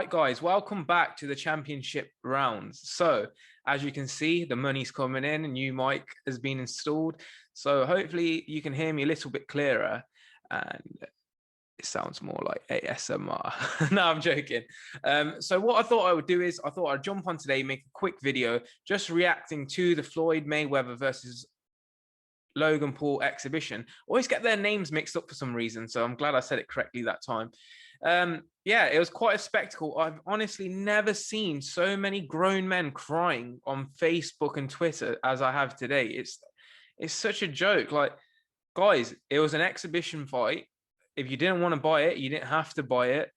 Right, guys, welcome back to the championship rounds. So, as you can see, the money's coming in, a new mic has been installed. So, hopefully, you can hear me a little bit clearer and it sounds more like ASMR. No, I'm joking. So, what I thought I would do is I thought I'd jump on today, make a quick video just reacting to the Floyd Mayweather versus Logan Paul exhibition. Always get their names mixed up for some reason, so I'm glad I said it correctly that time. Yeah, it was quite a spectacle. I've honestly never seen so many grown men crying on Facebook and Twitter as I have today. It's such a joke. Like, guys, it was an exhibition fight. If you didn't want to buy it, you didn't have to buy it.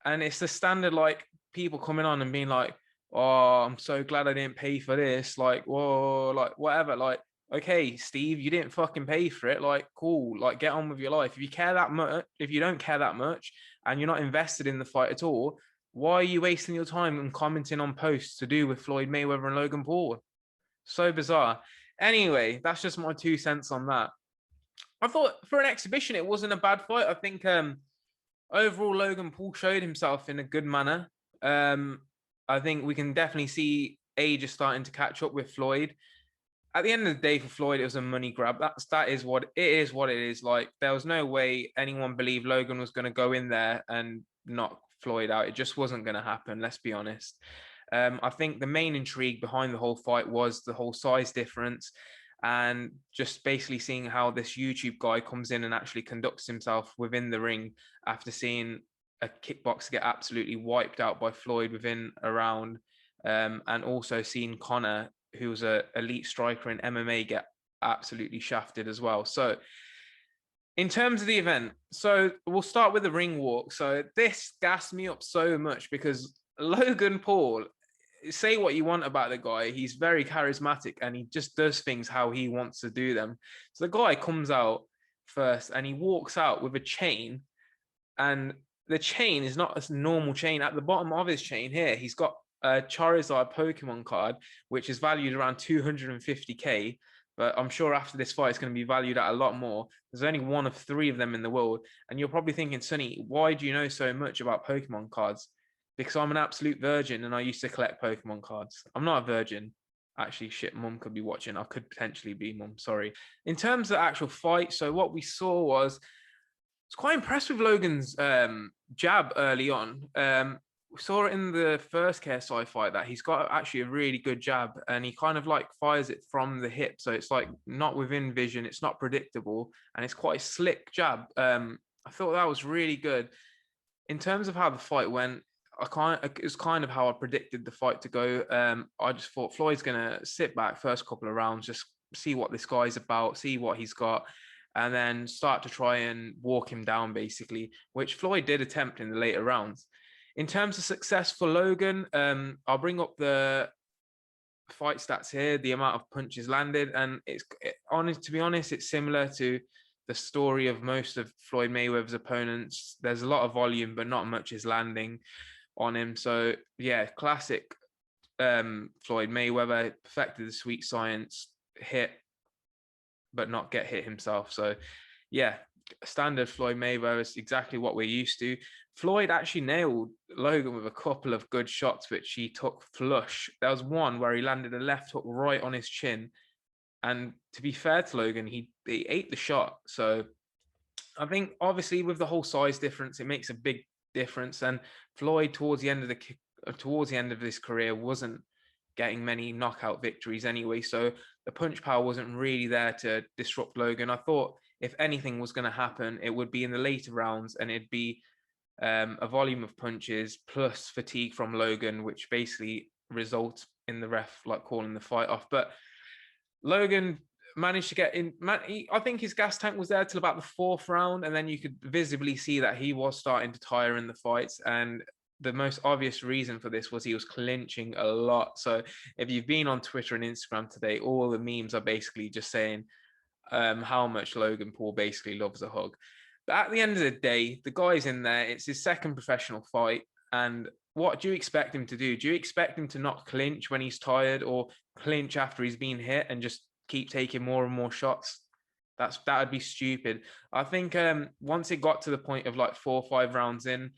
And it's the standard, like, people coming on and being like, oh, I'm so glad I didn't pay for this. Like, whoa, like, whatever. Like, okay, Steve, you didn't fucking pay for it. Like, cool. Like, get on with your life. If you care that much, if you don't care that much and you're not invested in the fight at all, why are you wasting your time and commenting on posts to do with Floyd Mayweather and Logan Paul? So bizarre. Anyway, that's just my 2 cents on that. I thought for an exhibition, it wasn't a bad fight. I think overall, Logan Paul showed himself in a good manner. I think we can definitely see age is starting to catch up with Floyd. At the end of the day, for Floyd, it was a money grab. That is what it is. What it is. Like, there was no way anyone believed Logan was going to go in there and knock Floyd out. It just wasn't going to happen. Let's be honest. I think the main intrigue behind the whole fight was the whole size difference, and just basically seeing how this YouTube guy comes in and actually conducts himself within the ring after seeing a kickboxer get absolutely wiped out by Floyd within a round, and also seeing Conor, who was an elite striker in MMA, get absolutely shafted as well. So in terms of the event, so we'll start with the ring walk. So this gassed me up so much because Logan Paul, say what you want about the guy, he's very charismatic and he just does things how he wants to do them. So the guy comes out first and he walks out with a chain, and the chain is not a normal chain. At the bottom of his chain here, he's got a Charizard Pokemon card, which is valued around 250k. But I'm sure after this fight, it's going to be valued at a lot more. There's only one of three of them in the world. And you're probably thinking, Sonny, why do you know so much about Pokemon cards? Because I'm an absolute virgin and I used to collect Pokemon cards. I'm not a virgin. Actually, shit, mum could be watching. I could potentially be, mum. Sorry. In terms of the actual fight, so what we saw was, I was quite impressed with Logan's jab early on. We saw it in the first KSI fight that he's got actually a really good jab, and he kind of like fires it from the hip. So it's like not within vision, it's not predictable, and it's quite a slick jab. I thought that was really good. In terms of how the fight went, it was kind of how I predicted the fight to go. I just thought Floyd's gonna sit back first couple of rounds, just see what this guy's about, see what he's got, and then start to try and walk him down, basically, which Floyd did attempt in the later rounds. In terms of success for Logan, I'll bring up the fight stats here, the amount of punches landed, and to be honest, it's similar to the story of most of Floyd Mayweather's opponents. There's a lot of volume, but not much is landing on him. So yeah, classic Floyd Mayweather, perfected the sweet science, hit but not get hit himself. So yeah, standard Floyd Mayweather is exactly what we're used to. Floyd actually nailed Logan with a couple of good shots, which he took flush. There was one where he landed a left hook right on his chin. And to be fair to Logan, he ate the shot. So I think obviously with the whole size difference, it makes a big difference. And Floyd towards the end of his career wasn't getting many knockout victories anyway. So the punch power wasn't really there to disrupt Logan. I thought if anything was going to happen, it would be in the later rounds, and it'd be a volume of punches plus fatigue from Logan, which basically results in the ref like calling the fight off. But Logan managed to get in. I think his gas tank was there till about the fourth round, and then you could visibly see that he was starting to tire in the fights. And the most obvious reason for this was he was clinching a lot. So if you've been on Twitter and Instagram today, all the memes are basically just saying how much Logan Paul basically loves a hug. But at the end of the day, the guy's in there. It's his second professional fight. And what do you expect him to do? Do you expect him to not clinch when he's tired, or clinch after he's been hit and just keep taking more and more shots? That would be stupid. I think once it got to the point of like 4 or 5 rounds in,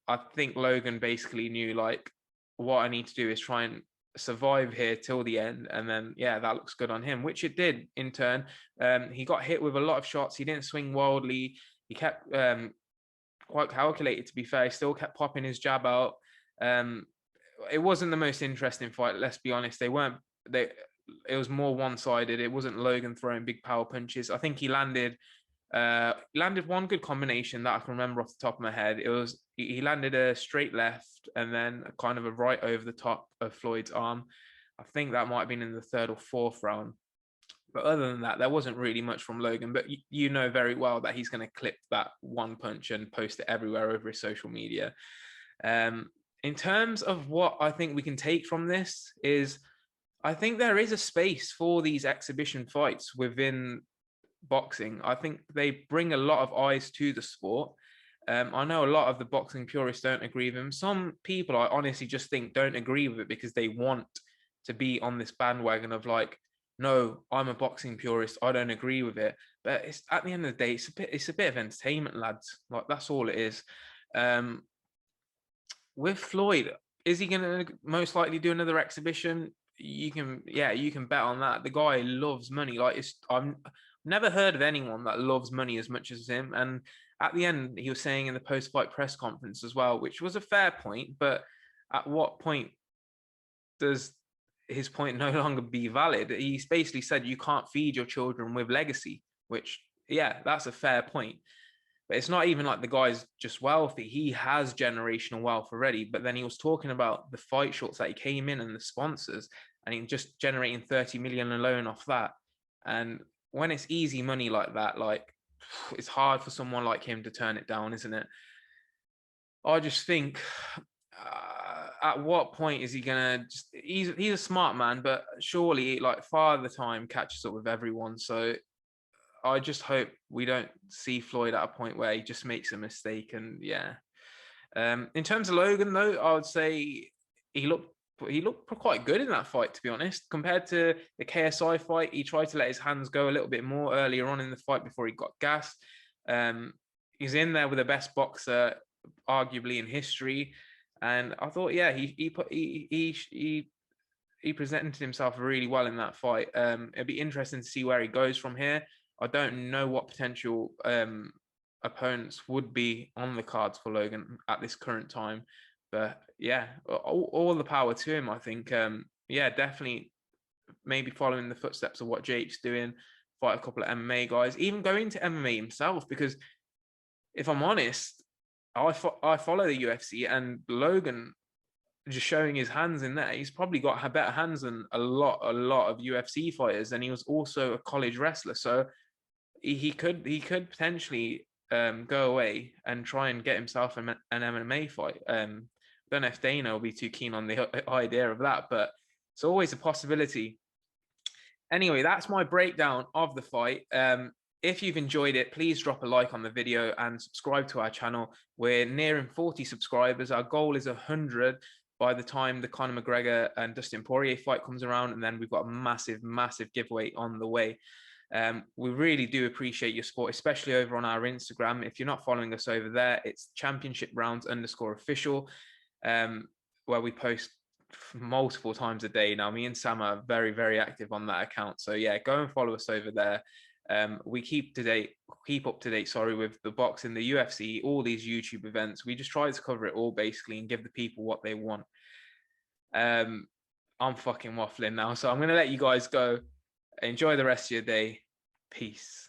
I think Logan basically knew, like, what I need to do is try and survive here till the end, and then yeah, that looks good on him, which it did in turn. He got hit with a lot of shots. He didn't swing wildly. He kept quite calculated, to be fair. He still kept popping his jab out. It wasn't the most interesting fight, let's be honest. It was more one-sided. It wasn't Logan throwing big power punches. I think he landed one good combination that I can remember off the top of my head. It was he landed a straight left and then kind of a right over the top of Floyd's arm. I think that might have been in the third or fourth round. But other than that, there wasn't really much from Logan. But you know very well that he's going to clip that one punch and post it everywhere over his social media. In terms of what I think we can take from this is, I think there is a space for these exhibition fights within boxing. I think they bring a lot of eyes to the sport. I know a lot of the boxing purists don't agree with him. Some people, I honestly just think, don't agree with it because they want to be on this bandwagon of like, no, I'm a boxing purist, I don't agree with it. But it's, at the end of the day, it's a bit of entertainment, lads. Like, that's all it is. With Floyd, is he going to most likely do another exhibition? You can bet on that. The guy loves money. Like, I've never heard of anyone that loves money as much as him. And at the end, he was saying in the post-fight press conference as well, which was a fair point, but at what point does his point no longer be valid? He's basically said you can't feed your children with legacy, which, yeah, that's a fair point. But it's not even like the guy's just wealthy. He has generational wealth already. But then he was talking about the fight shorts that he came in and the sponsors, and he just generating 30 million alone off that. And when it's easy money like that, like, it's hard for someone like him to turn it down, isn't it? I just think, at what point is he gonna just? He's a smart man, but surely, like, Father Time catches up with everyone. So I just hope we don't see Floyd at a point where he just makes a mistake. And yeah, in terms of Logan, though, I would say he looked quite good in that fight, to be honest. Compared to the KSI fight, he tried to let his hands go a little bit more earlier on in the fight before he got gassed. He's in there with the best boxer, arguably, in history, and I thought, yeah, he presented himself really well in that fight. It'd be interesting to see where he goes from here. I don't know what potential opponents would be on the cards for Logan at this current time, but yeah, all the power to him. I think, yeah, definitely, maybe following the footsteps of what Jake's doing, fight a couple of MMA guys, even going to MMA himself. Because if I'm honest, I follow the UFC, and Logan, just showing his hands in there, he's probably got better hands than a lot of UFC fighters, and he was also a college wrestler, so he could potentially go away and try and get himself an MMA fight. Don't know if Dana will be too keen on the idea of that, but it's always a possibility. Anyway, that's my breakdown of the fight. If you've enjoyed it, please drop a like on the video and subscribe to our channel. We're nearing 40 subscribers. Our goal is 100 by the time the Conor McGregor and Dustin Poirier fight comes around, and then we've got a massive giveaway on the way. We really do appreciate your support, especially over on our Instagram. If you're not following us over there, it's championship_rounds_official, where we post multiple times a day now. Me and Sam are very active on that account, so yeah, go and follow us over there. We keep up to date, sorry, with the boxing, the UFC, all these YouTube events. We just try to cover it all, basically, and give the people what they want. I'm fucking waffling now, so I'm gonna let you guys go. Enjoy the rest of your day. Peace.